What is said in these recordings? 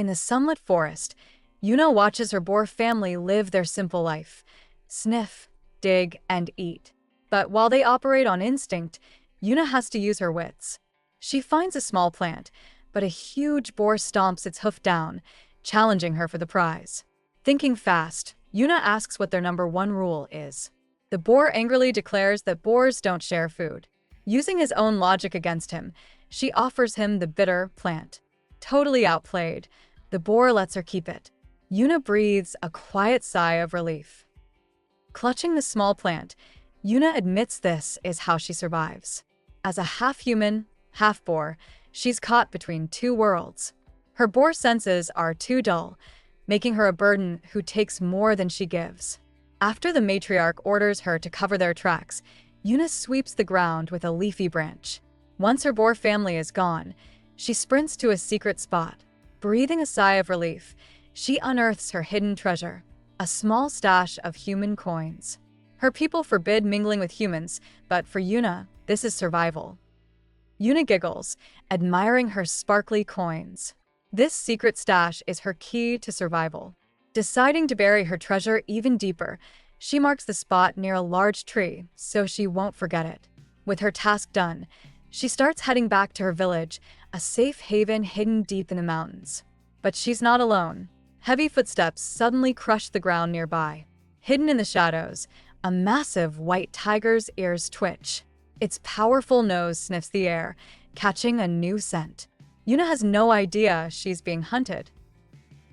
In the sunlit forest, Yuna watches her boar family live their simple life. Sniff, dig, and eat. But while they operate on instinct, Yuna has to use her wits. She finds a small plant, but a huge boar stomps its hoof down, challenging her for the prize. Thinking fast, Yuna asks what their number one rule is. The boar angrily declares that boars don't share food. Using his own logic against him, she offers him the bitter plant. Totally outplayed, the boar lets her keep it. Yuna breathes a quiet sigh of relief. Clutching the small plant, Yuna admits this is how she survives. As a half-human, half-boar, she's caught between two worlds. Her boar senses are too dull, making her a burden who takes more than she gives. After the matriarch orders her to cover their tracks, Yuna sweeps the ground with a leafy branch. Once her boar family is gone, she sprints to a secret spot. Breathing a sigh of relief, she unearths her hidden treasure, a small stash of human coins. Her people forbid mingling with humans, but for Yuna, this is survival. Yuna giggles, admiring her sparkly coins. This secret stash is her key to survival. Deciding to bury her treasure even deeper, she marks the spot near a large tree so she won't forget it. With her task done, she starts heading back to her village, a safe haven hidden deep in the mountains. But she's not alone. Heavy footsteps suddenly crush the ground nearby. Hidden in the shadows, a massive white tiger's ears twitch. Its powerful nose sniffs the air, catching a new scent. Yuna has no idea she's being hunted.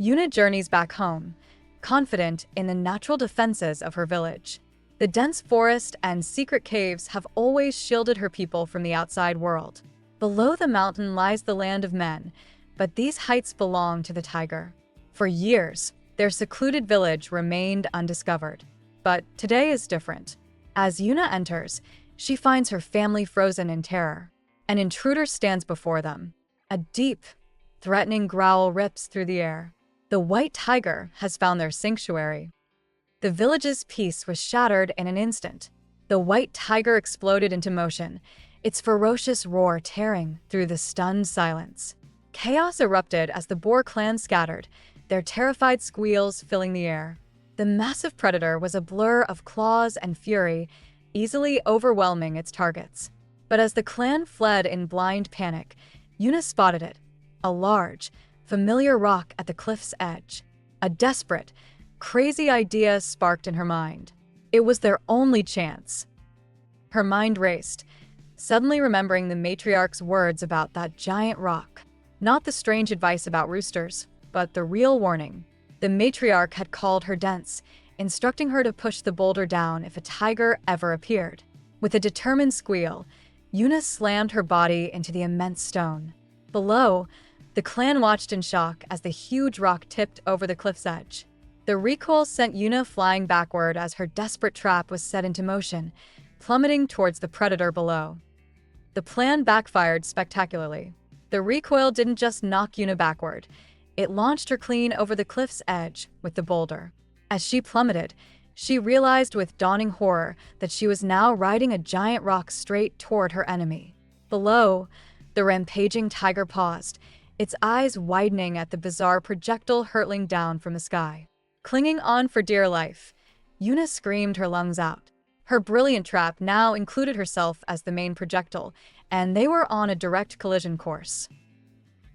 Yuna journeys back home, confident in the natural defenses of her village. The dense forest and secret caves have always shielded her people from the outside world. Below the mountain lies the land of men, but these heights belong to the tiger. For years, their secluded village remained undiscovered. But today is different. As Yuna enters, she finds her family frozen in terror. An intruder stands before them. A deep, threatening growl rips through the air. The white tiger has found their sanctuary. The village's peace was shattered in an instant. The white tiger exploded into motion, its ferocious roar tearing through the stunned silence. Chaos erupted as the boar clan scattered, their terrified squeals filling the air. The massive predator was a blur of claws and fury, easily overwhelming its targets. But as the clan fled in blind panic, Yuna spotted it, a large, familiar rock at the cliff's edge. A desperate, crazy idea sparked in her mind. It was their only chance. Her mind raced, suddenly remembering the matriarch's words about that giant rock. Not the strange advice about roosters, but the real warning. The matriarch had called her dense, instructing her to push the boulder down if a tiger ever appeared. With a determined squeal, Yuna slammed her body into the immense stone. Below, the clan watched in shock as the huge rock tipped over the cliff's edge. The recoil sent Yuna flying backward as her desperate trap was set into motion, plummeting towards the predator below. The plan backfired spectacularly. The recoil didn't just knock Yuna backward, it launched her clean over the cliff's edge with the boulder. As she plummeted, she realized with dawning horror that she was now riding a giant rock straight toward her enemy. Below, the rampaging tiger paused, its eyes widening at the bizarre projectile hurtling down from the sky. Clinging on for dear life, Yuna screamed her lungs out. Her brilliant trap now included herself as the main projectile, and they were on a direct collision course.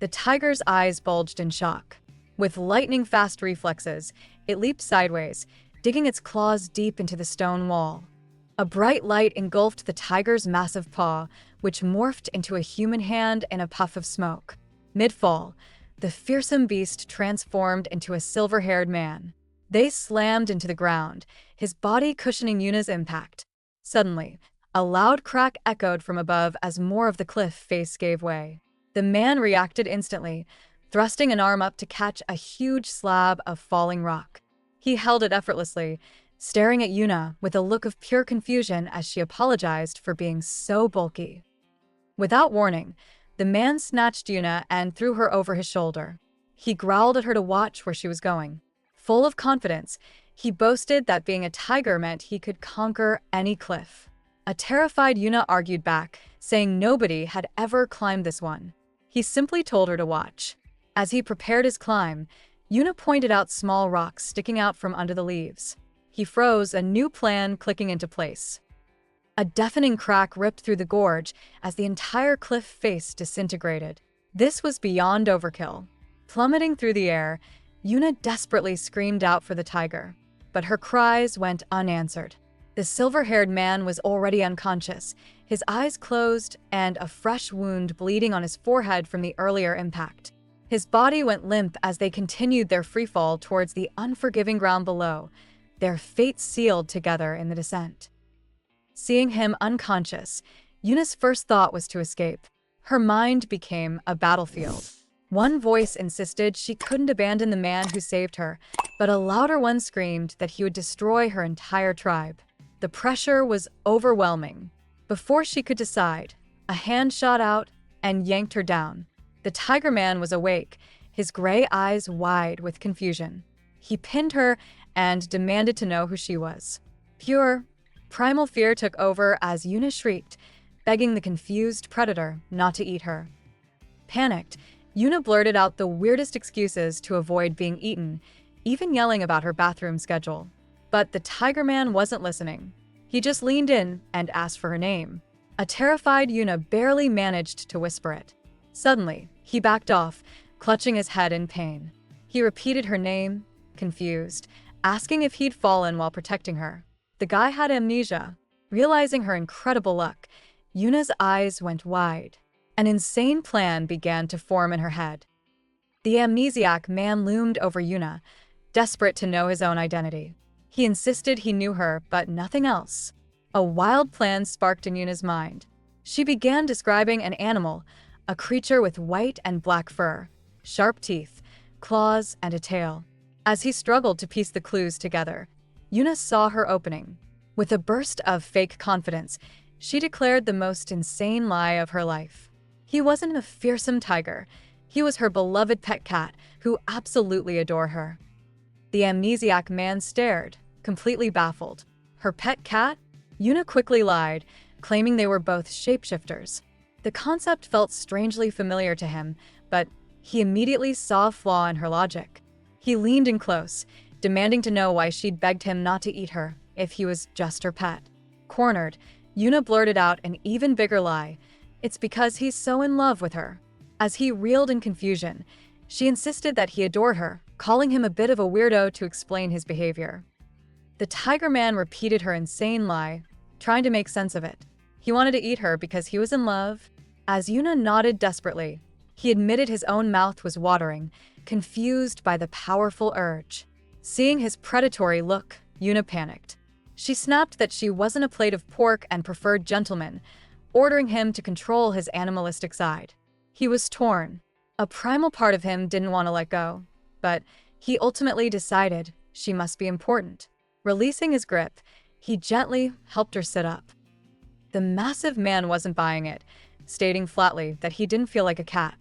The tiger's eyes bulged in shock. With lightning-fast reflexes, it leaped sideways, digging its claws deep into the stone wall. A bright light engulfed the tiger's massive paw, which morphed into a human hand in a puff of smoke. Mid-fall, the fearsome beast transformed into a silver-haired man. They slammed into the ground, his body cushioning Yuna's impact. Suddenly, a loud crack echoed from above as more of the cliff face gave way. The man reacted instantly, thrusting an arm up to catch a huge slab of falling rock. He held it effortlessly, staring at Yuna with a look of pure confusion as she apologized for being so bulky. Without warning, the man snatched Yuna and threw her over his shoulder. He growled at her to watch where she was going. Full of confidence, he boasted that being a tiger meant he could conquer any cliff. A terrified Yuna argued back, saying nobody had ever climbed this one. He simply told her to watch. As he prepared his climb, Yuna pointed out small rocks sticking out from under the leaves. He froze, a new plan clicking into place. A deafening crack ripped through the gorge as the entire cliff face disintegrated. This was beyond overkill. Plummeting through the air, Yuna desperately screamed out for the tiger, but her cries went unanswered. The silver-haired man was already unconscious, his eyes closed and a fresh wound bleeding on his forehead from the earlier impact. His body went limp as they continued their freefall towards the unforgiving ground below, their fates sealed together in the descent. Seeing him unconscious, Yuna's first thought was to escape. Her mind became a battlefield. One voice insisted she couldn't abandon the man who saved her, but a louder one screamed that he would destroy her entire tribe. The pressure was overwhelming. Before she could decide, a hand shot out and yanked her down. The tiger man was awake, his gray eyes wide with confusion. He pinned her and demanded to know who she was. Pure, primal fear took over as Yuna shrieked, begging the confused predator not to eat her. Panicked, Yuna blurted out the weirdest excuses to avoid being eaten, even yelling about her bathroom schedule. But the tiger man wasn't listening. He just leaned in and asked for her name. A terrified Yuna barely managed to whisper it. Suddenly, he backed off, clutching his head in pain. He repeated her name, confused, asking if he'd fallen while protecting her. The guy had amnesia. Realizing her incredible luck, Yuna's eyes went wide. An insane plan began to form in her head. The amnesiac man loomed over Yuna, desperate to know his own identity. He insisted he knew her, but nothing else. A wild plan sparked in Yuna's mind. She began describing an animal, a creature with white and black fur, sharp teeth, claws, and a tail. As he struggled to piece the clues together, Yuna saw her opening. With a burst of fake confidence, she declared the most insane lie of her life. He wasn't a fearsome tiger. He was her beloved pet cat, who absolutely adored her. The amnesiac man stared, completely baffled. Her pet cat? Yuna quickly lied, claiming they were both shapeshifters. The concept felt strangely familiar to him, but he immediately saw a flaw in her logic. He leaned in close, demanding to know why she'd begged him not to eat her if he was just her pet. Cornered, Yuna blurted out an even bigger lie. It's because he's so in love with her. As he reeled in confusion, she insisted that he adored her, calling him a bit of a weirdo to explain his behavior. The tiger man repeated her insane lie, trying to make sense of it. He wanted to eat her because he was in love. As Yuna nodded desperately, he admitted his own mouth was watering, confused by the powerful urge. Seeing his predatory look, Yuna panicked. She snapped that she wasn't a plate of pork and preferred gentlemen, ordering him to control his animalistic side. He was torn. A primal part of him didn't want to let go, but he ultimately decided she must be important. Releasing his grip, he gently helped her sit up. The massive man wasn't buying it, stating flatly that he didn't feel like a cat.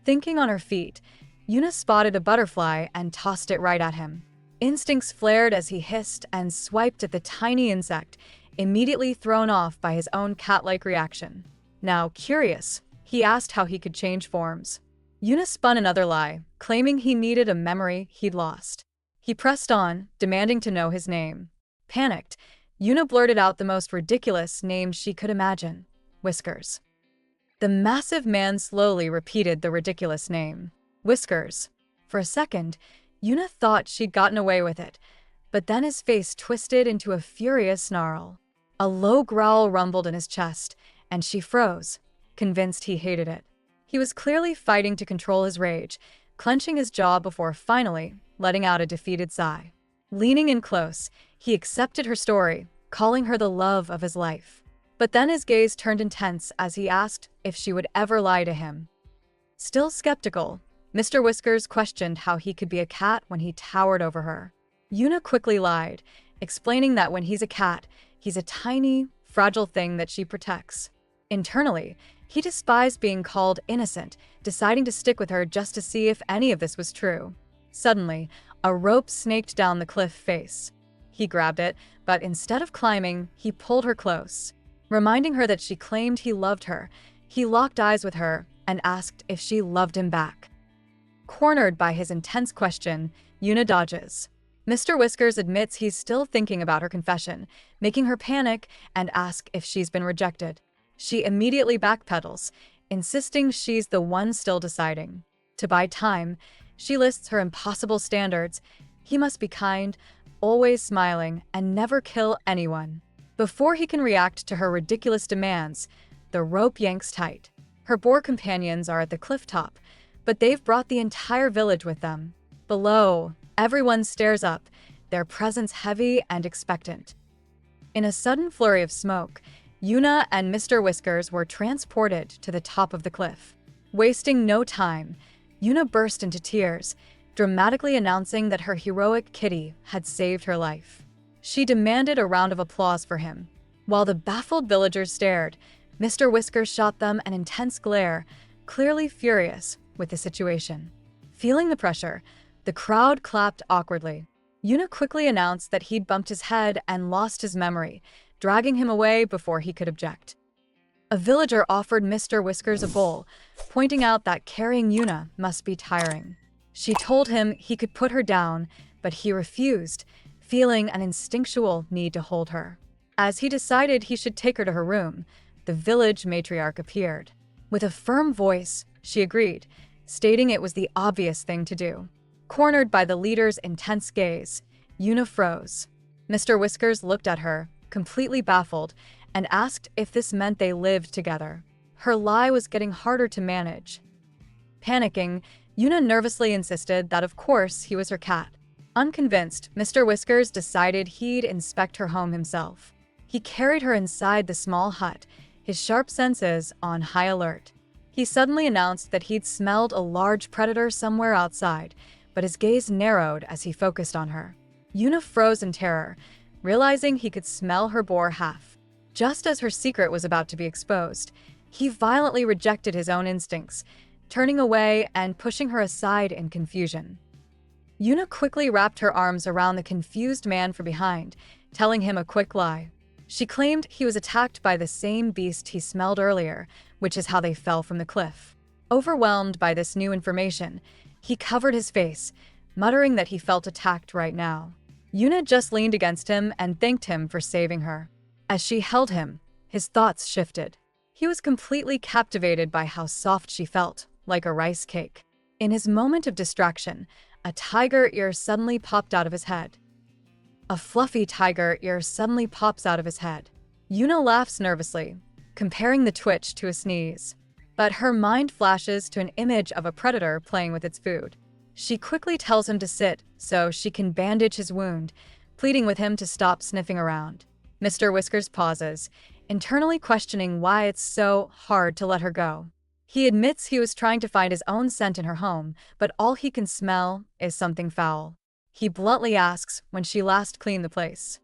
Thinking on her feet, Yuna spotted a butterfly and tossed it right at him. Instincts flared as he hissed and swiped at the tiny insect, immediately thrown off by his own cat-like reaction. Now, curious, he asked how he could change forms. Yuna spun another lie, claiming he needed a memory he'd lost. He pressed on, demanding to know his name. Panicked, Yuna blurted out the most ridiculous name she could imagine: Whiskers. The massive man slowly repeated the ridiculous name, Whiskers. For a second, Yuna thought she'd gotten away with it, but then his face twisted into a furious snarl. A low growl rumbled in his chest, and she froze, convinced he hated it. He was clearly fighting to control his rage, clenching his jaw before finally letting out a defeated sigh. Leaning in close, he accepted her story, calling her the love of his life. But then his gaze turned intense as he asked if she would ever lie to him. Still skeptical, Mr. Whiskers questioned how he could be a cat when he towered over her. Yuna quickly lied, explaining that when he's a cat, he's a tiny, fragile thing that she protects. Internally, he despised being called innocent, deciding to stick with her just to see if any of this was true. Suddenly, a rope snaked down the cliff face. He grabbed it, but instead of climbing, he pulled her close. Reminding her that she claimed he loved her, he locked eyes with her and asked if she loved him back. Cornered by his intense question, Yuna dodges. Mr. Whiskers admits he's still thinking about her confession, making her panic and ask if she's been rejected. She immediately backpedals, insisting she's the one still deciding. To buy time, she lists her impossible standards. He must be kind, always smiling, and never kill anyone. Before he can react to her ridiculous demands, the rope yanks tight. Her boar companions are at the cliff top, but they've brought the entire village with them. Below, everyone stares up, their presence heavy and expectant. In a sudden flurry of smoke, Yuna and Mr. Whiskers were transported to the top of the cliff. Wasting no time, Yuna burst into tears, dramatically announcing that her heroic kitty had saved her life. She demanded a round of applause for him. While the baffled villagers stared, Mr. Whiskers shot them an intense glare, clearly furious with the situation. Feeling the pressure, the crowd clapped awkwardly. Yuna quickly announced that he'd bumped his head and lost his memory, dragging him away before he could object. A villager offered Mr. Whiskers a bowl, pointing out that carrying Yuna must be tiring. She told him he could put her down, but he refused, feeling an instinctual need to hold her. As he decided he should take her to her room, the village matriarch appeared. With a firm voice, she agreed, stating it was the obvious thing to do. Cornered by the leader's intense gaze, Yuna froze. Mr. Whiskers looked at her, completely baffled, and asked if this meant they lived together. Her lie was getting harder to manage. Panicking, Yuna nervously insisted that of course he was her cat. Unconvinced, Mr. Whiskers decided he'd inspect her home himself. He carried her inside the small hut, his sharp senses on high alert. He suddenly announced that he'd smelled a large predator somewhere outside, but his gaze narrowed as he focused on her. Yuna froze in terror, realizing he could smell her boar half. Just as her secret was about to be exposed, he violently rejected his own instincts, turning away and pushing her aside in confusion. Yuna quickly wrapped her arms around the confused man from behind, telling him a quick lie. She claimed he was attacked by the same beast he smelled earlier, which is how they fell from the cliff. Overwhelmed by this new information, he covered his face, muttering that he felt attacked right now. Yuna just leaned against him and thanked him for saving her. As she held him, his thoughts shifted. He was completely captivated by how soft she felt, like a rice cake. In his moment of distraction, a tiger ear suddenly popped out of his head. A fluffy tiger ear suddenly pops out of his head. Yuna laughs nervously, comparing the twitch to a sneeze. But her mind flashes to an image of a predator playing with its food. She quickly tells him to sit so she can bandage his wound, pleading with him to stop sniffing around. Mr. Whiskers pauses, internally questioning why it's so hard to let her go. He admits he was trying to find his own scent in her home, but all he can smell is something foul. He bluntly asks when she last cleaned the place.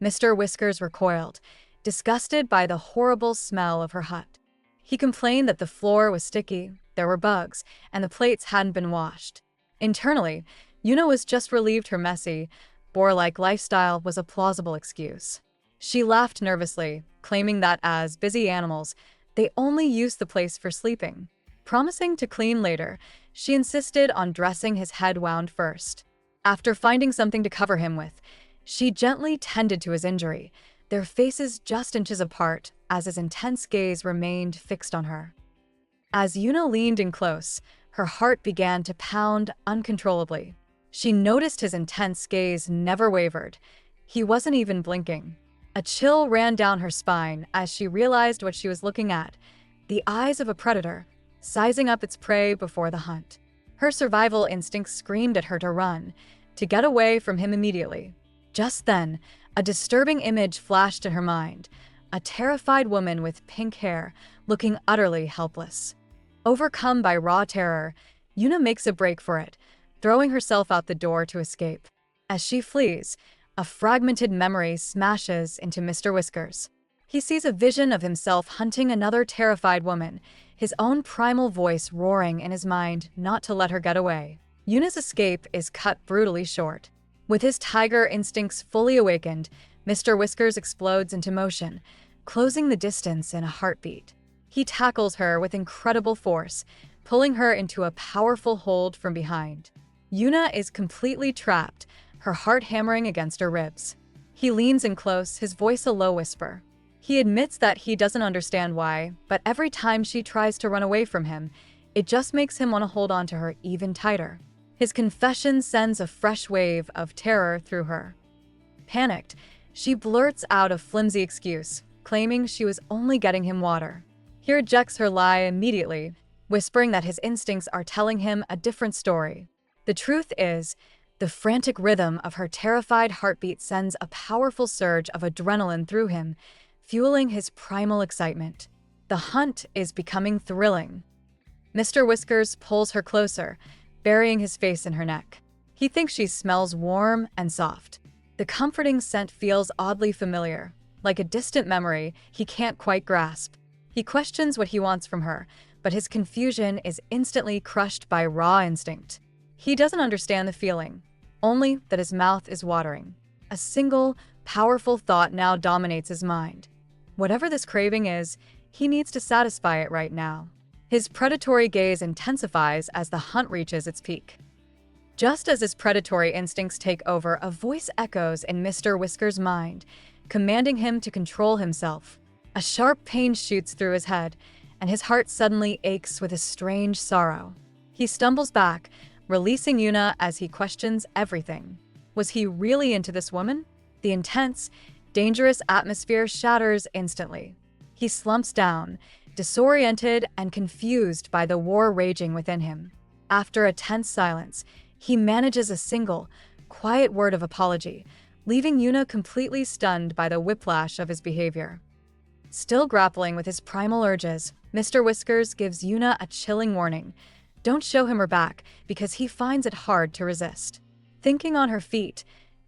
Mr. Whiskers recoiled, disgusted by the horrible smell of her hut. He complained that the floor was sticky, there were bugs, and the plates hadn't been washed. Internally, Yuna was just relieved her messy, boar-like lifestyle was a plausible excuse. She laughed nervously, claiming that as busy animals, they only used the place for sleeping. Promising to clean later, she insisted on dressing his head wound first. After finding something to cover him with, she gently tended to his injury, their faces just inches apart as his intense gaze remained fixed on her. As Yuna leaned in close, her heart began to pound uncontrollably. She noticed his intense gaze never wavered. He wasn't even blinking. A chill ran down her spine as she realized what she was looking at, the eyes of a predator, sizing up its prey before the hunt. Her survival instinct screamed at her to run, to get away from him immediately. Just then, a disturbing image flashed in her mind, a terrified woman with pink hair, looking utterly helpless. Overcome by raw terror, Yuna makes a break for it, throwing herself out the door to escape. As she flees, a fragmented memory smashes into Mr. Whiskers. He sees a vision of himself hunting another terrified woman, his own primal voice roaring in his mind not to let her get away. Yuna's escape is cut brutally short. With his tiger instincts fully awakened, Mr. Whiskers explodes into motion, closing the distance in a heartbeat. He tackles her with incredible force, pulling her into a powerful hold from behind. Yuna is completely trapped, her heart hammering against her ribs. He leans in close, his voice a low whisper. He admits that he doesn't understand why, but every time she tries to run away from him, it just makes him want to hold on to her even tighter. His confession sends a fresh wave of terror through her. Panicked, she blurts out a flimsy excuse, claiming she was only getting him water. He rejects her lie immediately, whispering that his instincts are telling him a different story. The truth is, the frantic rhythm of her terrified heartbeat sends a powerful surge of adrenaline through him, fueling his primal excitement. The hunt is becoming thrilling. Mr. Whiskers pulls her closer, burying his face in her neck. He thinks she smells warm and soft. The comforting scent feels oddly familiar, like a distant memory he can't quite grasp. He questions what he wants from her, but his confusion is instantly crushed by raw instinct. He doesn't understand the feeling, only that his mouth is watering. A single, powerful thought now dominates his mind. Whatever this craving is, he needs to satisfy it right now. His predatory gaze intensifies as the hunt reaches its peak. Just as his predatory instincts take over, a voice echoes in Mr. Whisker's mind, commanding him to control himself. A sharp pain shoots through his head, and his heart suddenly aches with a strange sorrow. He stumbles back, releasing Yuna as he questions everything. Was he really into this woman? The intense, dangerous atmosphere shatters instantly. He slumps down, disoriented and confused by the war raging within him. After a tense silence, he manages a single, quiet word of apology, leaving Yuna completely stunned by the whiplash of his behavior. Still grappling with his primal urges, Mr. Whiskers gives Yuna a chilling warning. Don't show him her back, because he finds it hard to resist. Thinking on her feet,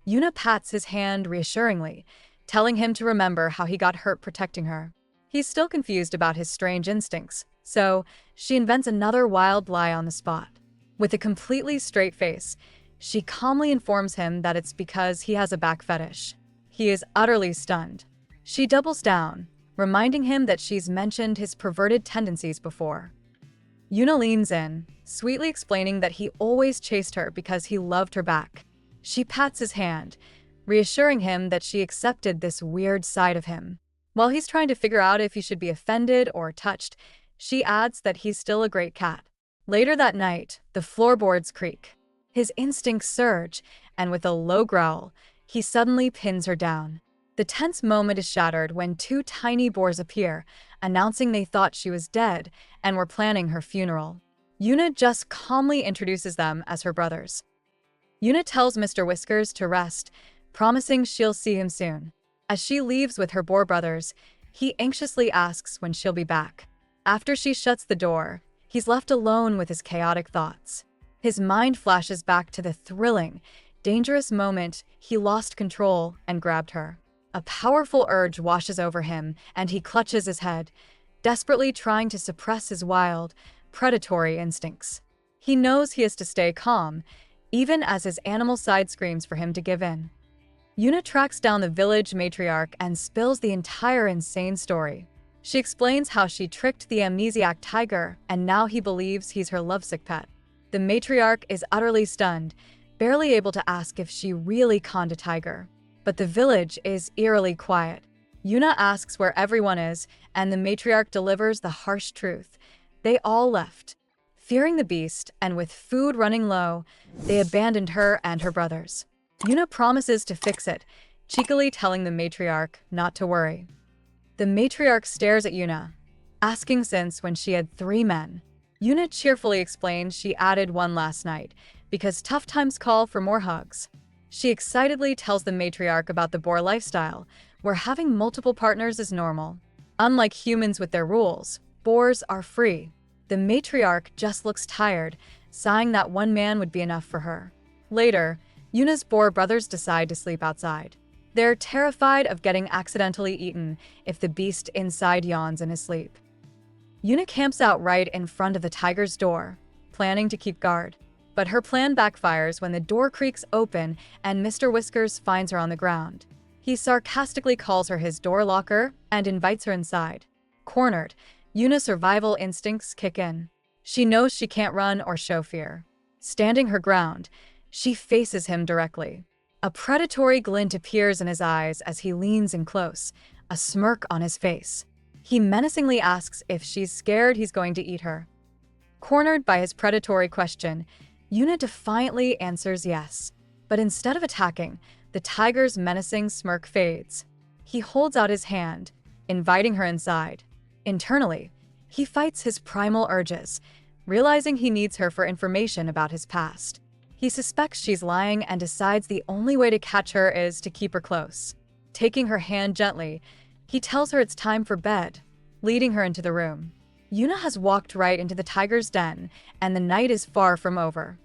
Yuna pats his hand reassuringly, telling him to remember how he got hurt protecting her. He's still confused about his strange instincts, so she invents another wild lie on the spot. With a completely straight face, she calmly informs him that it's because he has a back fetish. He is utterly stunned. She doubles down, reminding him that she's mentioned his perverted tendencies before. Yuna leans in, sweetly explaining that he always chased her because he loved her back. She pats his hand, reassuring him that she accepted this weird side of him. While he's trying to figure out if he should be offended or touched, she adds that he's still a great cat. Later that night, the floorboards creak. His instincts surge, and with a low growl, he suddenly pins her down. The tense moment is shattered when two tiny boars appear, announcing they thought she was dead and were planning her funeral. Yuna just calmly introduces them as her brothers. Yuna tells Mr. Whiskers to rest, promising she'll see him soon. As she leaves with her boar brothers, he anxiously asks when she'll be back. After she shuts the door, he's left alone with his chaotic thoughts. His mind flashes back to the thrilling, dangerous moment he lost control and grabbed her. A powerful urge washes over him, and he clutches his head, desperately trying to suppress his wild, predatory instincts. He knows he has to stay calm, even as his animal side screams for him to give in. Yuna tracks down the village matriarch and spills the entire insane story. She explains how she tricked the amnesiac tiger, and now he believes he's her lovesick pet. The matriarch is utterly stunned, barely able to ask if she really conned a tiger. But the village is eerily quiet. Yuna asks where everyone is, and the matriarch delivers the harsh truth. They all left. Fearing the beast, and with food running low, they abandoned her and her brothers. Yuna promises to fix it, cheekily telling the matriarch not to worry. The matriarch stares at Yuna, asking since when she had 3 men. Yuna cheerfully explains she added one last night, because tough times call for more hugs. She excitedly tells the matriarch about the boar lifestyle, where having multiple partners is normal. Unlike humans with their rules, boars are free. The matriarch just looks tired, sighing that one man would be enough for her. Later, Yuna's boar brothers decide to sleep outside. They're terrified of getting accidentally eaten if the beast inside yawns in his sleep. Yuna camps out right in front of the tiger's door, planning to keep guard. But her plan backfires when the door creaks open and Mr. Whiskers finds her on the ground. He sarcastically calls her his door locker and invites her inside. Cornered, Yuna's survival instincts kick in. She knows she can't run or show fear. Standing her ground, she faces him directly. A predatory glint appears in his eyes as he leans in close, a smirk on his face. He menacingly asks if she's scared he's going to eat her. Cornered by his predatory question, Yuna defiantly answers yes. But instead of attacking, the tiger's menacing smirk fades. He holds out his hand, inviting her inside. Internally, he fights his primal urges, realizing he needs her for information about his past. He suspects she's lying and decides the only way to catch her is to keep her close. Taking her hand gently, he tells her it's time for bed, leading her into the room. Yuna has walked right into the tiger's den, and the night is far from over.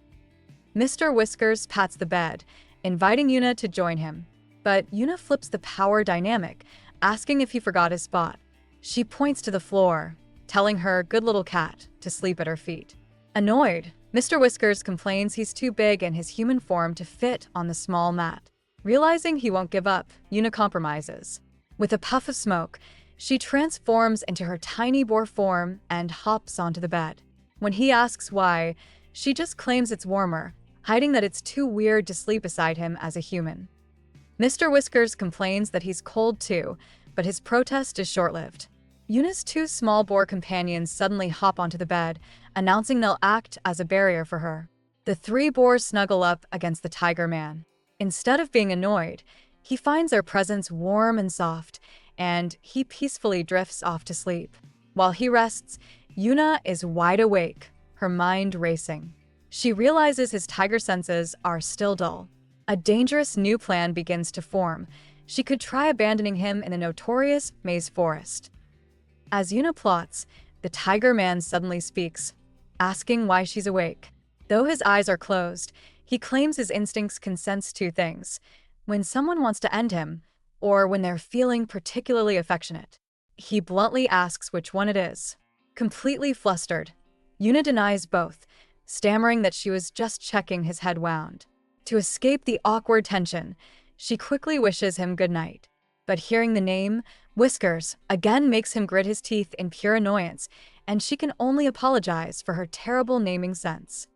Mr. Whiskers pats the bed, inviting Yuna to join him. But Yuna flips the power dynamic, asking if he forgot his spot. She points to the floor, telling her, good little cat, to sleep at her feet. Annoyed, Mr. Whiskers complains he's too big in his human form to fit on the small mat. Realizing he won't give up, Yuna compromises. With a puff of smoke, she transforms into her tiny boar form and hops onto the bed. When he asks why, she just claims it's warmer, hiding that it's too weird to sleep beside him as a human. Mr. Whiskers complains that he's cold too, but his protest is short-lived. Yuna's two small boar companions suddenly hop onto the bed, announcing they'll act as a barrier for her. The three boars snuggle up against the tiger man. Instead of being annoyed, he finds their presence warm and soft, and he peacefully drifts off to sleep. While he rests, Yuna is wide awake, her mind racing. She realizes his tiger senses are still dull. A dangerous new plan begins to form. She could try abandoning him in the notorious Maze Forest. As Yuna plots, the tiger man suddenly speaks, asking why she's awake. Though his eyes are closed, he claims his instincts can sense two things: when someone wants to end him, or when they're feeling particularly affectionate. He bluntly asks which one it is. Completely flustered, Yuna denies both, stammering that she was just checking his head wound. To escape the awkward tension, she quickly wishes him good night. But hearing the name, Whiskers, again makes him grit his teeth in pure annoyance, and she can only apologize for her terrible naming sense.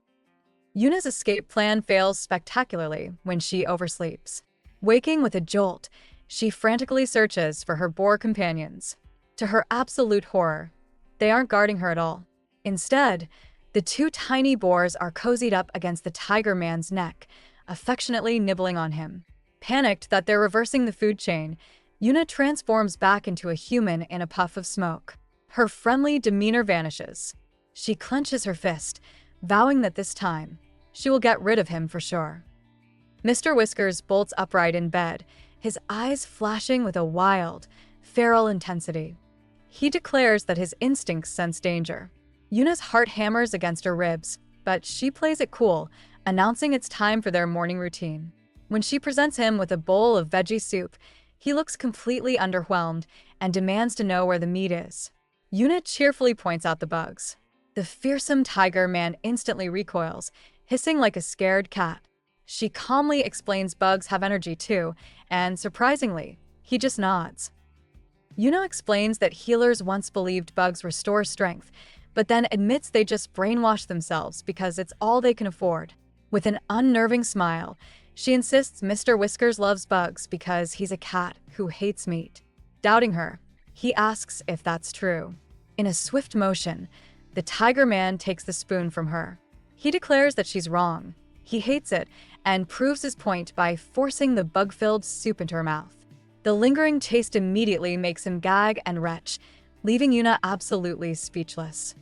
Yuna's escape plan fails spectacularly when she oversleeps. Waking with a jolt, she frantically searches for her boar companions. To her absolute horror, they aren't guarding her at all. Instead, the two tiny boars are cozied up against the tiger man's neck, affectionately nibbling on him. Panicked that they're reversing the food chain, Yuna transforms back into a human in a puff of smoke. Her friendly demeanor vanishes. She clenches her fist, vowing that this time, she will get rid of him for sure. Mr. Whiskers bolts upright in bed, his eyes flashing with a wild, feral intensity. He declares that his instincts sense danger. Yuna's heart hammers against her ribs, but she plays it cool, announcing it's time for their morning routine. When she presents him with a bowl of veggie soup, he looks completely underwhelmed and demands to know where the meat is. Yuna cheerfully points out the bugs. The fearsome tiger man instantly recoils, hissing like a scared cat. She calmly explains bugs have energy too, and surprisingly, he just nods. Yuna explains that healers once believed bugs restore strength, but then admits they just brainwash themselves because it's all they can afford. With an unnerving smile, she insists Mr. Whiskers loves bugs because he's a cat who hates meat. Doubting her, he asks if that's true. In a swift motion, the tiger man takes the spoon from her. He declares that she's wrong. He hates it and proves his point by forcing the bug-filled soup into her mouth. The lingering taste immediately makes him gag and retch, leaving Yuna absolutely speechless.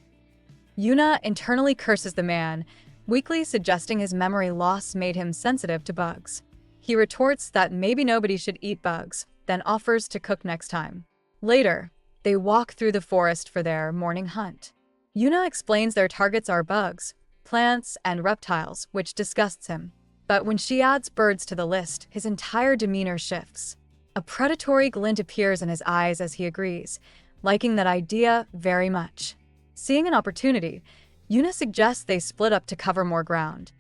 Yuna internally curses the man, weakly suggesting his memory loss made him sensitive to bugs. He retorts that maybe nobody should eat bugs, then offers to cook next time. Later, they walk through the forest for their morning hunt. Yuna explains their targets are bugs, plants, and reptiles, which disgusts him. But when she adds birds to the list, his entire demeanor shifts. A predatory glint appears in his eyes as he agrees, liking that idea very much. Seeing an opportunity, Yuna suggests they split up to cover more ground.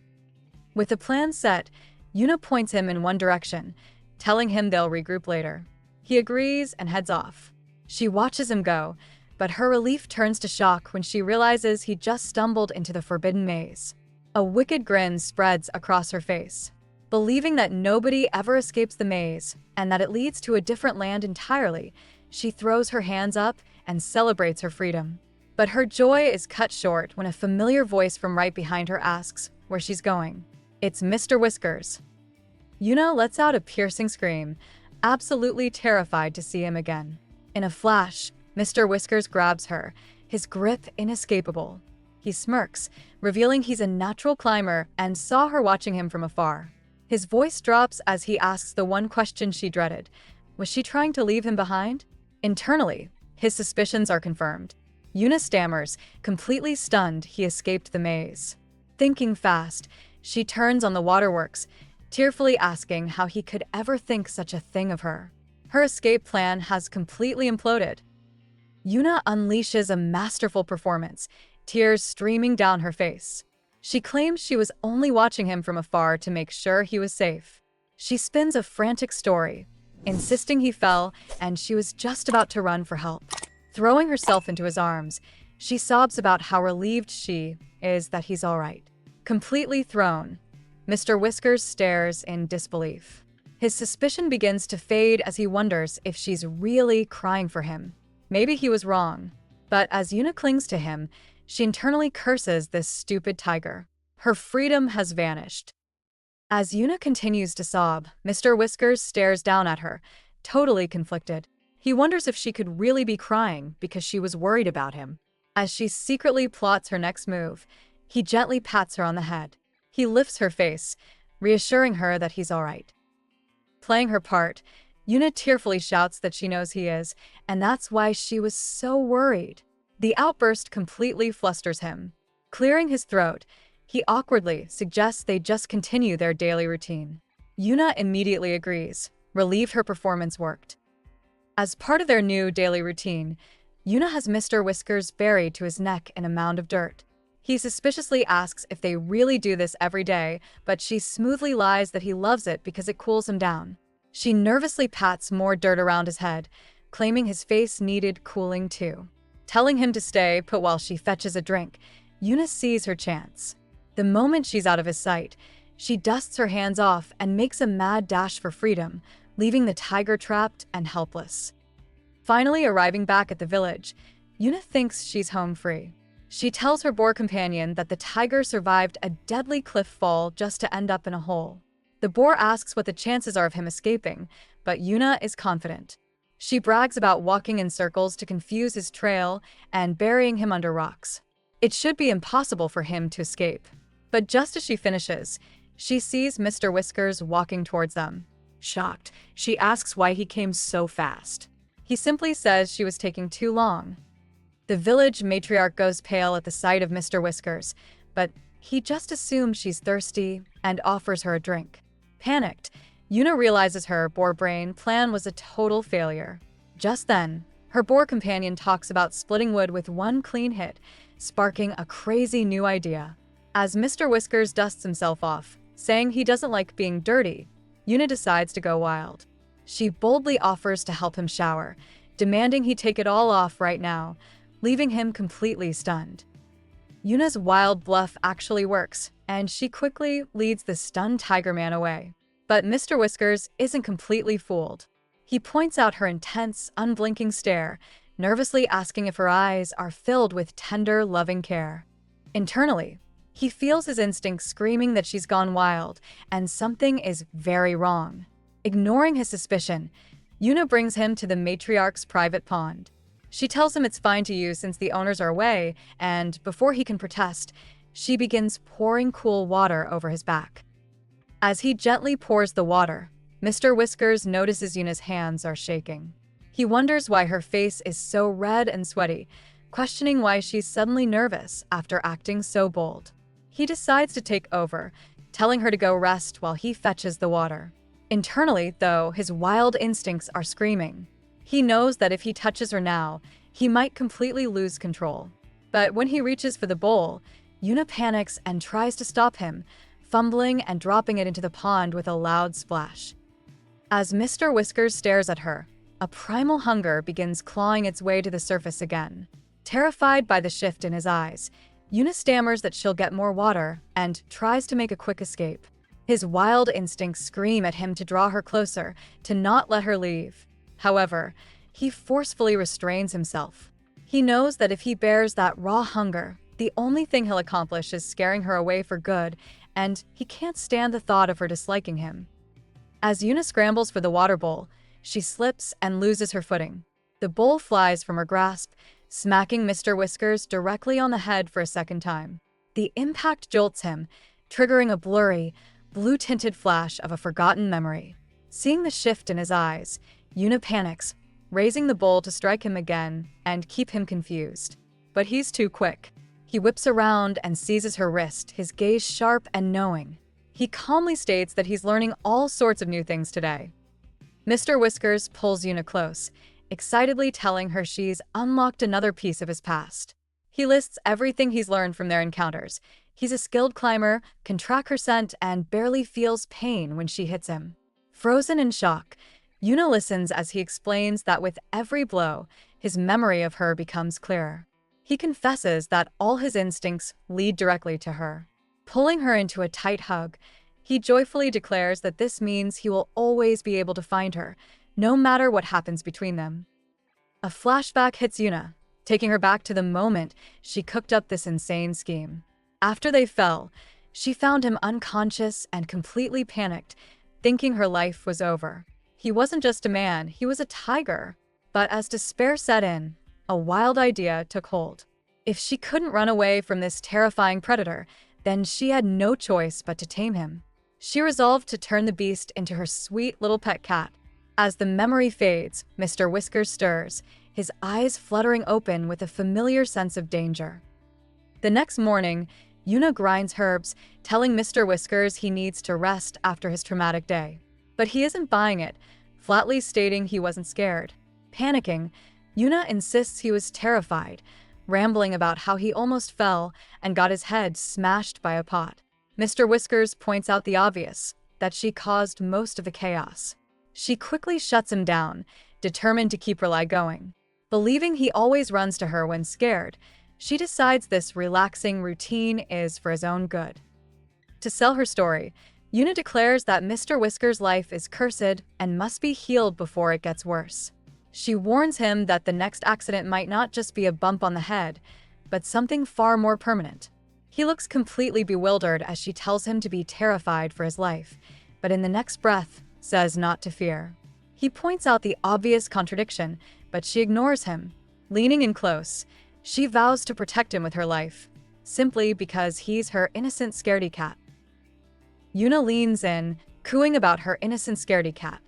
With the plan set, Yuna points him in one direction, telling him they'll regroup later. He agrees and heads off. She watches him go, but her relief turns to shock when she realizes he just stumbled into the forbidden maze. A wicked grin spreads across her face. Believing that nobody ever escapes the maze and that it leads to a different land entirely, she throws her hands up and celebrates her freedom. But her joy is cut short when a familiar voice from right behind her asks where she's going. It's Mr. Whiskers. Yuna lets out a piercing scream, absolutely terrified to see him again. In a flash, Mr. Whiskers grabs her, his grip inescapable. He smirks, revealing he's a natural climber and saw her watching him from afar. His voice drops as he asks the one question she dreaded. Was she trying to leave him behind? Internally, his suspicions are confirmed. Yuna stammers, completely stunned he escaped the maze. Thinking fast, she turns on the waterworks, tearfully asking how he could ever think such a thing of her. Her escape plan has completely imploded. Yuna unleashes a masterful performance, tears streaming down her face. She claims she was only watching him from afar to make sure he was safe. She spins a frantic story, insisting he fell and she was just about to run for help. Throwing herself into his arms, she sobs about how relieved she is that he's all right. Completely thrown, Mr. Whiskers stares in disbelief. His suspicion begins to fade as he wonders if she's really crying for him. Maybe he was wrong, but as Yuna clings to him, she internally curses this stupid tiger. Her freedom has vanished. As Yuna continues to sob, Mr. Whiskers stares down at her, totally conflicted. He wonders if she could really be crying because she was worried about him. As she secretly plots her next move, he gently pats her on the head. He lifts her face, reassuring her that he's all right. Playing her part, Yuna tearfully shouts that she knows he is, and that's why she was so worried. The outburst completely flusters him. Clearing his throat, he awkwardly suggests they just continue their daily routine. Yuna immediately agrees, relieved her performance worked. As part of their new daily routine, Yuna has Mr. Whiskers buried to his neck in a mound of dirt. He suspiciously asks if they really do this every day, but she smoothly lies that he loves it because it cools him down. She nervously pats more dirt around his head, claiming his face needed cooling too. Telling him to stay put while she fetches a drink, Yuna sees her chance. The moment she's out of his sight, she dusts her hands off and makes a mad dash for freedom, leaving the tiger trapped and helpless. Finally arriving back at the village, Yuna thinks she's home free. She tells her boar companion that the tiger survived a deadly cliff fall just to end up in a hole. The boar asks what the chances are of him escaping, but Yuna is confident. She brags about walking in circles to confuse his trail and burying him under rocks. It should be impossible for him to escape. But just as she finishes, she sees Mr. Whiskers walking towards them. Shocked, she asks why he came so fast. He simply says she was taking too long. The village matriarch goes pale at the sight of Mr. Whiskers, but he just assumes she's thirsty and offers her a drink. Panicked, Yuna realizes her boar brain plan was a total failure. Just then, her boar companion talks about splitting wood with one clean hit, sparking a crazy new idea. As Mr. Whiskers dusts himself off, saying he doesn't like being dirty, Yuna decides to go wild. She boldly offers to help him shower, demanding he take it all off right now, leaving him completely stunned. Yuna's wild bluff actually works, and she quickly leads the stunned tiger man away. But Mr. Whiskers isn't completely fooled. He points out her intense, unblinking stare, nervously asking if her eyes are filled with tender, loving care. Internally, he feels his instincts screaming that she's gone wild, and something is very wrong. Ignoring his suspicion, Yuna brings him to the matriarch's private pond. She tells him it's fine to use since the owners are away, and before he can protest, she begins pouring cool water over his back. As he gently pours the water, Mr. Whiskers notices Yuna's hands are shaking. He wonders why her face is so red and sweaty, questioning why she's suddenly nervous after acting so bold. He decides to take over, telling her to go rest while he fetches the water. Internally, though, his wild instincts are screaming. He knows that if he touches her now, he might completely lose control. But when he reaches for the bowl, Yuna panics and tries to stop him, fumbling and dropping it into the pond with a loud splash. As Mr. Whiskers stares at her, A primal hunger begins clawing its way to the surface again. Terrified by the shift in his eyes, Yuna stammers that she'll get more water and tries to make a quick escape. His wild instincts scream at him to draw her closer, to not let her leave. However, he forcefully restrains himself. He knows that if he bears that raw hunger, the only thing he'll accomplish is scaring her away for good, and he can't stand the thought of her disliking him. As Yuna scrambles for the water bowl, she slips and loses her footing. The bowl flies from her grasp, smacking Mr. Whiskers directly on the head for a second time. The impact jolts him, triggering a blurry, blue-tinted flash of a forgotten memory. Seeing the shift in his eyes, Yuna panics, raising the bowl to strike him again and keep him confused. But he's too quick. He whips around and seizes her wrist, his gaze sharp and knowing. He calmly states that he's learning all sorts of new things today. Mr. Whiskers pulls Yuna close, excitedly telling her she's unlocked another piece of his past. He lists everything he's learned from their encounters. He's a skilled climber, can track her scent, and barely feels pain when she hits him. Frozen in shock, Yuna listens as he explains that with every blow, his memory of her becomes clearer. He confesses that all his instincts lead directly to her. Pulling her into a tight hug, he joyfully declares that this means he will always be able to find her, no matter what happens between them. A flashback hits Yuna, taking her back to the moment she cooked up this insane scheme. After they fell, she found him unconscious and completely panicked, thinking her life was over. He wasn't just a man, he was a tiger. But as despair set in, a wild idea took hold. If she couldn't run away from this terrifying predator, then she had no choice but to tame him. She resolved to turn the beast into her sweet little pet cat. As the memory fades, Mr. Whiskers stirs, his eyes fluttering open with a familiar sense of danger. The next morning, Yuna grinds herbs, telling Mr. Whiskers he needs to rest after his traumatic day. But he isn't buying it, flatly stating he wasn't scared. Panicking, Yuna insists he was terrified, rambling about how he almost fell and got his head smashed by a pot. Mr. Whiskers points out the obvious, that she caused most of the chaos. She quickly shuts him down, determined to keep her lie going. Believing he always runs to her when scared, she decides this relaxing routine is for his own good. To sell her story, Yuna declares that Mr. Whiskers' life is cursed and must be healed before it gets worse. She warns him that the next accident might not just be a bump on the head, but something far more permanent. He looks completely bewildered as she tells him to be terrified for his life, but in the next breath, says not to fear. He points out the obvious contradiction, but she ignores him. Leaning in close, she vows to protect him with her life, simply because he's her innocent scaredy cat. Yuna leans in, cooing about her innocent scaredy cat.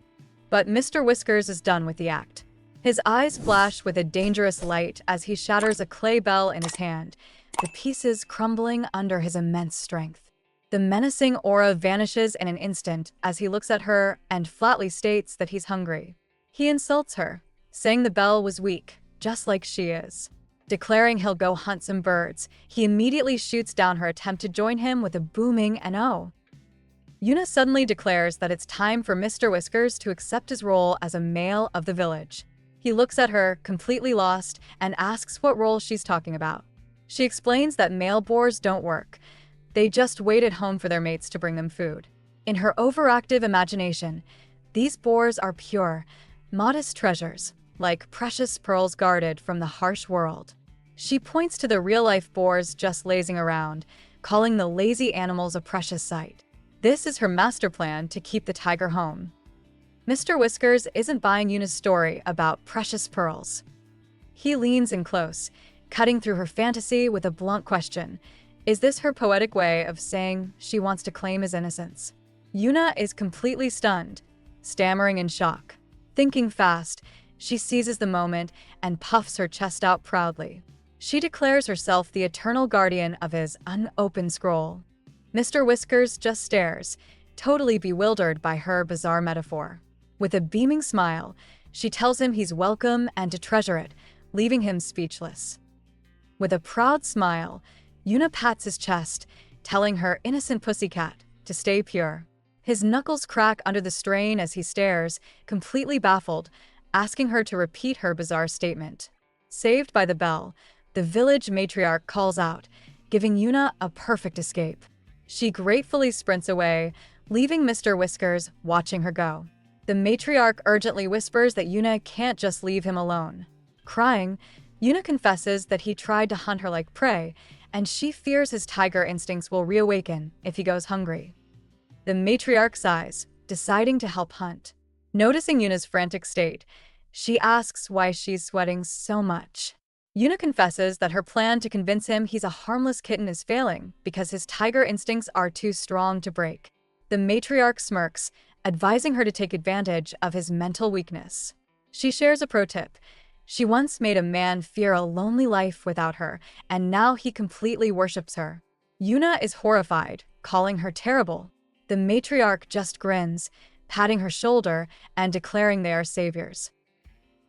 But Mr. Whiskers is done with the act. His eyes flash with a dangerous light as he shatters a clay bell in his hand, the pieces crumbling under his immense strength. The menacing aura vanishes in an instant as he looks at her and flatly states that he's hungry. He insults her, saying the bell was weak, just like she is. Declaring he'll go hunt some birds, he immediately shoots down her attempt to join him with a booming "no." Yuna suddenly declares that it's time for Mr. Whiskers to accept his role as a male of the village. He looks at her, completely lost, and asks what role she's talking about. She explains that male boars don't work. They just wait at home for their mates to bring them food. In her overactive imagination, these boars are pure, modest treasures, like precious pearls guarded from the harsh world. She points to the real-life boars just lazing around, calling the lazy animals a precious sight. This is her master plan to keep the tiger home. Mr. Whiskers isn't buying Yuna's story about precious pearls. He leans in close, cutting through her fantasy with a blunt question. Is this her poetic way of saying she wants to claim his innocence? Yuna is completely stunned, stammering in shock. Thinking fast, she seizes the moment and puffs her chest out proudly. She declares herself the eternal guardian of his unopened scroll. Mr. Whiskers just stares, totally bewildered by her bizarre metaphor. With a beaming smile, she tells him he's welcome and to treasure it, leaving him speechless. With a proud smile, Yuna pats his chest, telling her innocent pussycat to stay pure. His knuckles crack under the strain as he stares, completely baffled, asking her to repeat her bizarre statement. Saved by the bell, the village matriarch calls out, giving Yuna a perfect escape. She gratefully sprints away, leaving Mr. Whiskers watching her go. The matriarch urgently whispers that Yuna can't just leave him alone. Crying, Yuna confesses that he tried to hunt her like prey, and she fears his tiger instincts will reawaken if he goes hungry. The matriarch sighs, deciding to help hunt. Noticing Yuna's frantic state, she asks why she's sweating so much. Yuna confesses that her plan to convince him he's a harmless kitten is failing because his tiger instincts are too strong to break. The matriarch smirks, advising her to take advantage of his mental weakness. She shares a pro tip. She once made a man fear a lonely life without her, and now he completely worships her. Yuna is horrified, calling her terrible. The matriarch just grins, patting her shoulder and declaring they are saviors.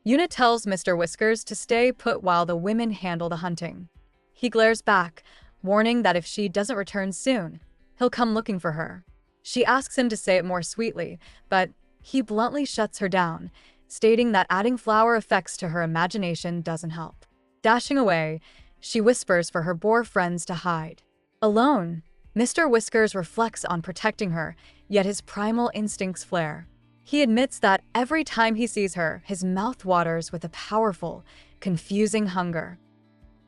Yuna tells Mr. Whiskers to stay put while the women handle the hunting. He glares back, warning that if she doesn't return soon, he'll come looking for her. She asks him to say it more sweetly, but he bluntly shuts her down, stating that adding flower effects to her imagination doesn't help. Dashing away, she whispers for her boar friends to hide. Alone, Mr. Whiskers reflects on protecting her, yet his primal instincts flare. He admits that every time he sees her, his mouth waters with a powerful, confusing hunger.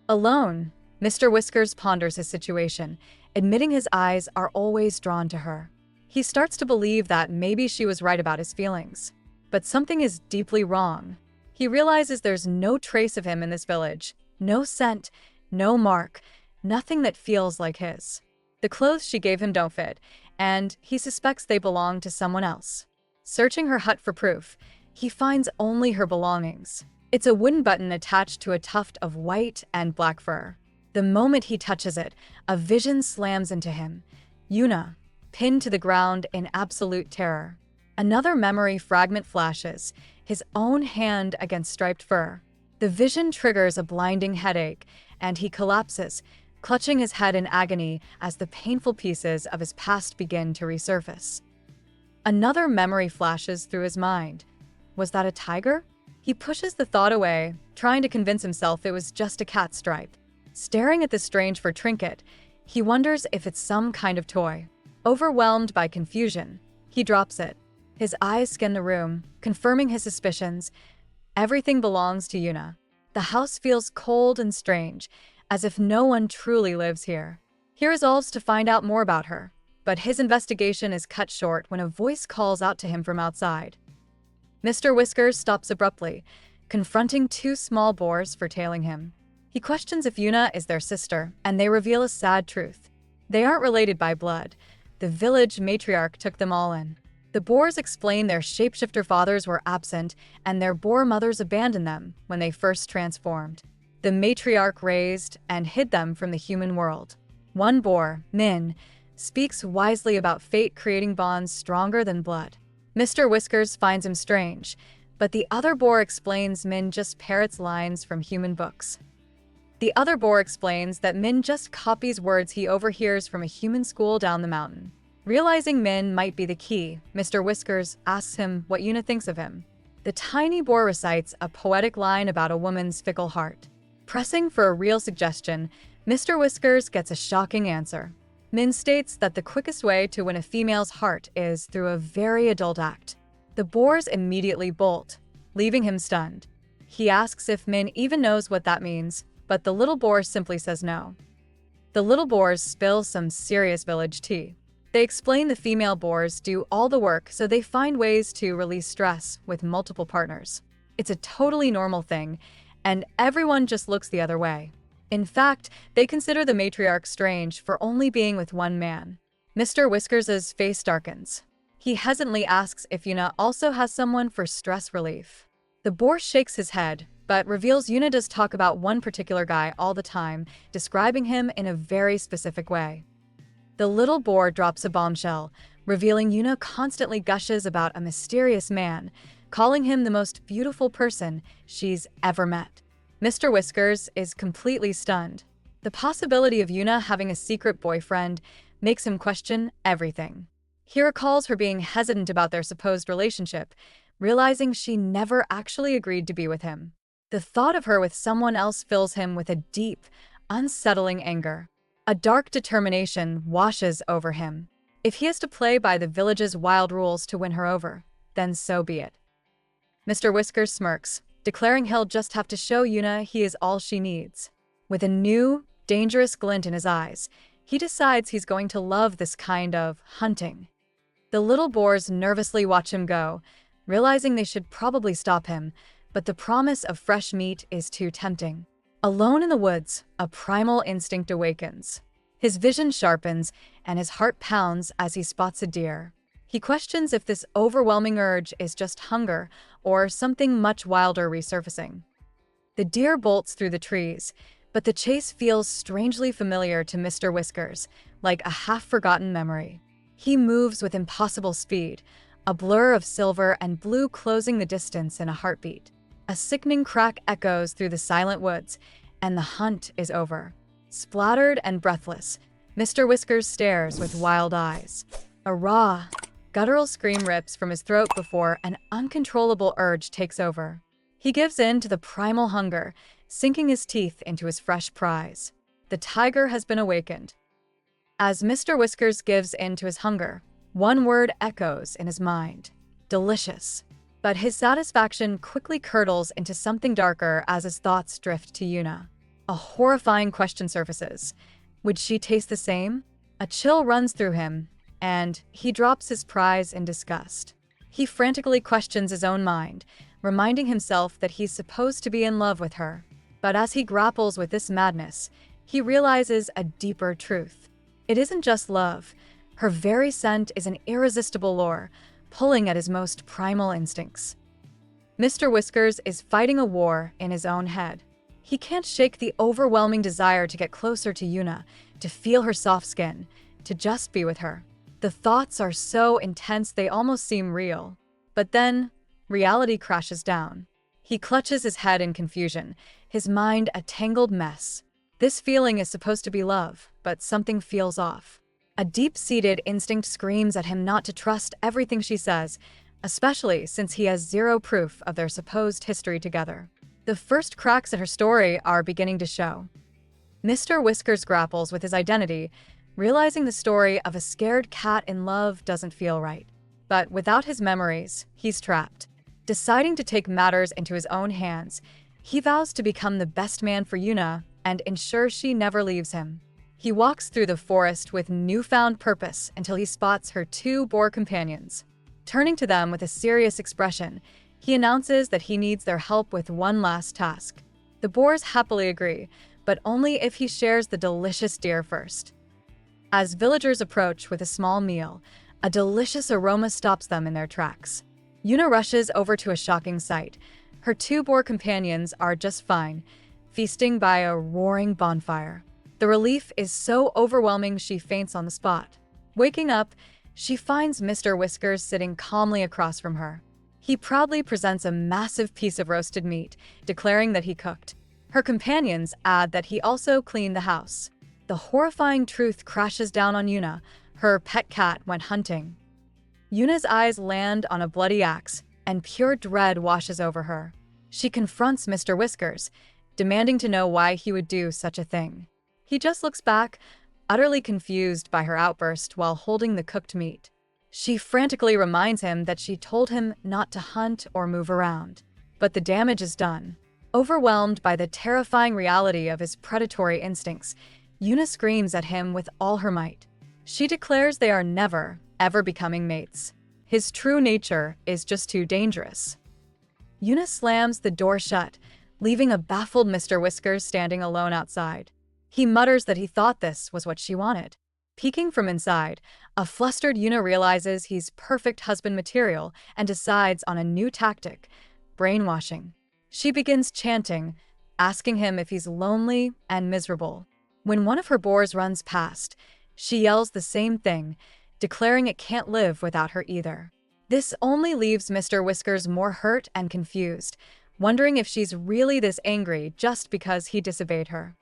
Alone, Mr. Whiskers ponders his situation, admitting his eyes are always drawn to her. He starts to believe that maybe she was right about his feelings. But something is deeply wrong. He realizes there's no trace of him in this village, no scent, no mark, nothing that feels like his. The clothes she gave him don't fit, and he suspects they belong to someone else. Searching her hut for proof, he finds only her belongings. It's a wooden button attached to a tuft of white and black fur. The moment he touches it, a vision slams into him. Yuna, pinned to the ground in absolute terror. Another memory fragment flashes, his own hand against striped fur. The vision triggers a blinding headache, and he collapses, clutching his head in agony as the painful pieces of his past begin to resurface. Another memory flashes through his mind. Was that a tiger? He pushes the thought away, trying to convince himself it was just a cat stripe. Staring at the strange fur trinket, he wonders if it's some kind of toy. Overwhelmed by confusion, he drops it. His eyes scan the room, confirming his suspicions. Everything belongs to Yuna. The house feels cold and strange, as if no one truly lives here. He resolves to find out more about her, but his investigation is cut short when a voice calls out to him from outside. Mr. Whiskers stops abruptly, confronting two small boars for tailing him. He questions if Yuna is their sister, and they reveal a sad truth. They aren't related by blood. The village matriarch took them all in. The boars explain their shapeshifter fathers were absent, and their boar mothers abandoned them when they first transformed. The matriarch raised and hid them from the human world. One boar, Min, speaks wisely about fate creating bonds stronger than blood. Mr. Whiskers finds him strange, but the other boar explains Min just parrots lines from human books. The other boar explains that Min just copies words he overhears from a human school down the mountain. Realizing Min might be the key, Mr. Whiskers asks him what Yuna thinks of him. The tiny boar recites a poetic line about a woman's fickle heart. Pressing for a real suggestion, Mr. Whiskers gets a shocking answer. Min states that the quickest way to win a female's heart is through a very adult act. The boars immediately bolt, leaving him stunned. He asks if Min even knows what that means, but the little boar simply says no. The little boars spill some serious village tea. They explain the female boars do all the work, so they find ways to release stress with multiple partners. It's a totally normal thing, and everyone just looks the other way. In fact, they consider the matriarch strange for only being with one man. Mr. Whiskers' face darkens. He hesitantly asks if Yuna also has someone for stress relief. The boar shakes his head, but reveals Yuna does talk about one particular guy all the time, describing him in a very specific way. The little boar drops a bombshell, revealing Yuna constantly gushes about a mysterious man, calling him the most beautiful person she's ever met. Mr. Whiskers is completely stunned. The possibility of Yuna having a secret boyfriend makes him question everything. He recalls her being hesitant about their supposed relationship, realizing she never actually agreed to be with him. The thought of her with someone else fills him with a deep, unsettling anger. A dark determination washes over him. If he has to play by the village's wild rules to win her over, then so be it. Mr. Whiskers smirks, declaring he'll just have to show Yuna he is all she needs. With a new, dangerous glint in his eyes, he decides he's going to love this kind of hunting. The little boars nervously watch him go, realizing they should probably stop him, but the promise of fresh meat is too tempting. Alone in the woods, a primal instinct awakens. His vision sharpens, and his heart pounds as he spots a deer. He questions if this overwhelming urge is just hunger or something much wilder resurfacing. The deer bolts through the trees, but the chase feels strangely familiar to Mr. Whiskers, like a half-forgotten memory. He moves with impossible speed, a blur of silver and blue closing the distance in a heartbeat. A sickening crack echoes through the silent woods, and the hunt is over. Splattered and breathless, Mr. Whiskers stares with wild eyes. A raw, guttural scream rips from his throat before an uncontrollable urge takes over. He gives in to the primal hunger, sinking his teeth into his fresh prize. The tiger has been awakened. As Mr. Whiskers gives in to his hunger, one word echoes in his mind: delicious. But his satisfaction quickly curdles into something darker as his thoughts drift to Yuna. A horrifying question surfaces. Would she taste the same? A chill runs through him, and he drops his prize in disgust. He frantically questions his own mind, reminding himself that he's supposed to be in love with her. But as he grapples with this madness, he realizes a deeper truth. It isn't just love. Her very scent is an irresistible lure, pulling at his most primal instincts. Mr. Whiskers is fighting a war in his own head. He can't shake the overwhelming desire to get closer to Yuna, to feel her soft skin, to just be with her. The thoughts are so intense they almost seem real. But then, reality crashes down. He clutches his head in confusion, his mind a tangled mess. This feeling is supposed to be love, but something feels off. A deep-seated instinct screams at him not to trust everything she says, especially since he has zero proof of their supposed history together. The first cracks in her story are beginning to show. Mr. Whiskers grapples with his identity, realizing the story of a scared cat in love doesn't feel right. But without his memories, he's trapped. Deciding to take matters into his own hands, he vows to become the best man for Yuna and ensure she never leaves him. He walks through the forest with newfound purpose until he spots her two boar companions. Turning to them with a serious expression, he announces that he needs their help with one last task. The boars happily agree, but only if he shares the delicious deer first. As villagers approach with a small meal, a delicious aroma stops them in their tracks. Yuna rushes over to a shocking sight. Her two boar companions are just fine, feasting by a roaring bonfire. The relief is so overwhelming she faints on the spot. Waking up, she finds Mr. Whiskers sitting calmly across from her. He proudly presents a massive piece of roasted meat, declaring that he cooked. Her companions add that he also cleaned the house. The horrifying truth crashes down on Yuna. Her pet cat went hunting. Yuna's eyes land on a bloody axe, and pure dread washes over her. She confronts Mr. Whiskers, demanding to know why he would do such a thing. He just looks back, utterly confused by her outburst while holding the cooked meat. She frantically reminds him that she told him not to hunt or move around. But the damage is done. Overwhelmed by the terrifying reality of his predatory instincts, Yuna screams at him with all her might. She declares they are never, ever becoming mates. His true nature is just too dangerous. Yuna slams the door shut, leaving a baffled Mr. Whiskers standing alone outside. He mutters that he thought this was what she wanted. Peeking from inside, a flustered Yuna realizes he's perfect husband material and decides on a new tactic: brainwashing. She begins chanting, asking him if he's lonely and miserable. When one of her boars runs past, she yells the same thing, declaring it can't live without her either. This only leaves Mr. Whiskers more hurt and confused, wondering if she's really this angry just because he disobeyed her.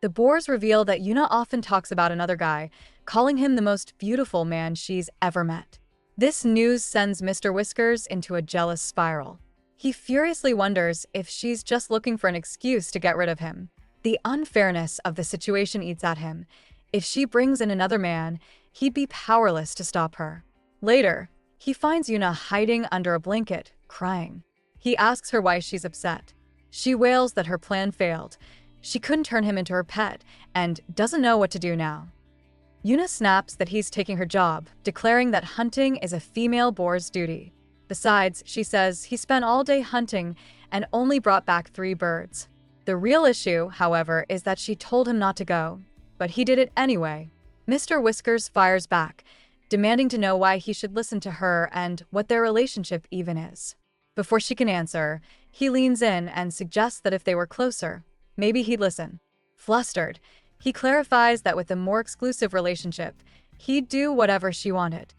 The boars reveal that Yuna often talks about another guy, calling him the most beautiful man she's ever met. This news sends Mr. Whiskers into a jealous spiral. He furiously wonders if she's just looking for an excuse to get rid of him. The unfairness of the situation eats at him. If she brings in another man, he'd be powerless to stop her. Later, he finds Yuna hiding under a blanket, crying. He asks her why she's upset. She wails that her plan failed. She couldn't turn him into her pet and doesn't know what to do now. Yuna snaps that he's taking her job, declaring that hunting is a female boar's duty. Besides, she says he spent all day hunting and only brought back 3 birds. The real issue, however, is that she told him not to go, but he did it anyway. Mr. Whiskers fires back, demanding to know why he should listen to her and what their relationship even is. Before she can answer, he leans in and suggests that if they were closer, maybe he'd listen. Flustered, he clarifies that with a more exclusive relationship, he'd do whatever she wanted.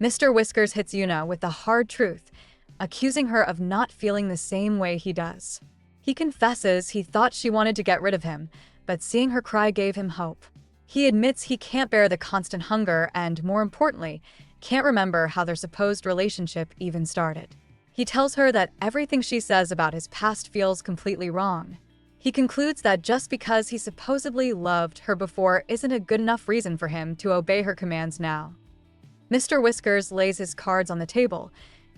Mr. Whiskers hits Yuna with the hard truth, accusing her of not feeling the same way he does. He confesses he thought she wanted to get rid of him, but seeing her cry gave him hope. He admits he can't bear the constant hunger and, more importantly, can't remember how their supposed relationship even started. He tells her that everything she says about his past feels completely wrong. He concludes that just because he supposedly loved her before isn't a good enough reason for him to obey her commands now. Mr. Whiskers lays his cards on the table,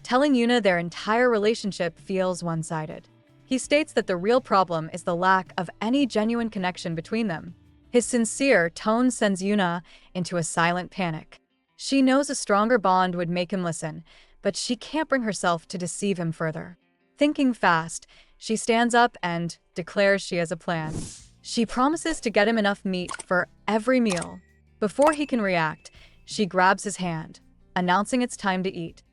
telling Yuna their entire relationship feels one-sided. He states that the real problem is the lack of any genuine connection between them. His sincere tone sends Yuna into a silent panic. She knows a stronger bond would make him listen, but she can't bring herself to deceive him further. Thinking fast, she stands up and declares she has a plan. She promises to get him enough meat for every meal. Before he can react, she grabs his hand, announcing it's time to eat.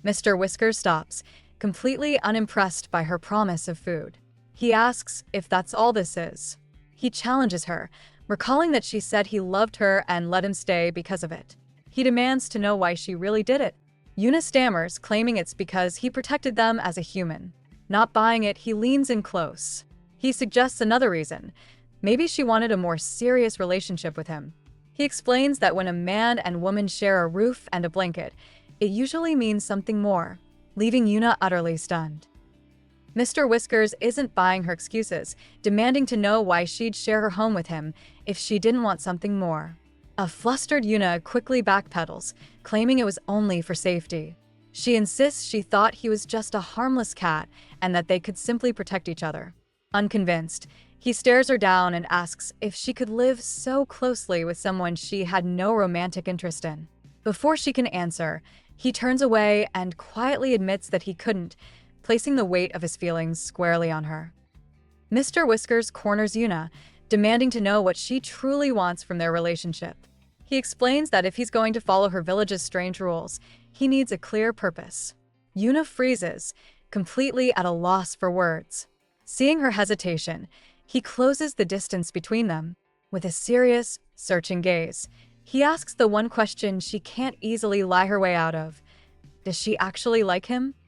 Mr. Whiskers stops, completely unimpressed by her promise of food. He asks if that's all this is. He challenges her, recalling that she said he loved her and let him stay because of it. He demands to know why she really did it. Yuna stammers, claiming it's because he protected them as a human. Not buying it, he leans in close. He suggests another reason. Maybe she wanted a more serious relationship with him. He explains that when a man and woman share a roof and a blanket, it usually means something more, leaving Yuna utterly stunned. Mr. Whiskers isn't buying her excuses, demanding to know why she'd share her home with him if she didn't want something more. A flustered Yuna quickly backpedals, claiming it was only for safety. She insists she thought he was just a harmless cat and that they could simply protect each other. Unconvinced, he stares her down and asks if she could live so closely with someone she had no romantic interest in. Before she can answer, he turns away and quietly admits that he couldn't, placing the weight of his feelings squarely on her. Mr. Whiskers corners Yuna, demanding to know what she truly wants from their relationship. He explains that if he's going to follow her village's strange rules, he needs a clear purpose. Yuna freezes, completely at a loss for words. Seeing her hesitation, he closes the distance between them. With a serious, searching gaze, he asks the one question she can't easily lie her way out of. Does she actually like him?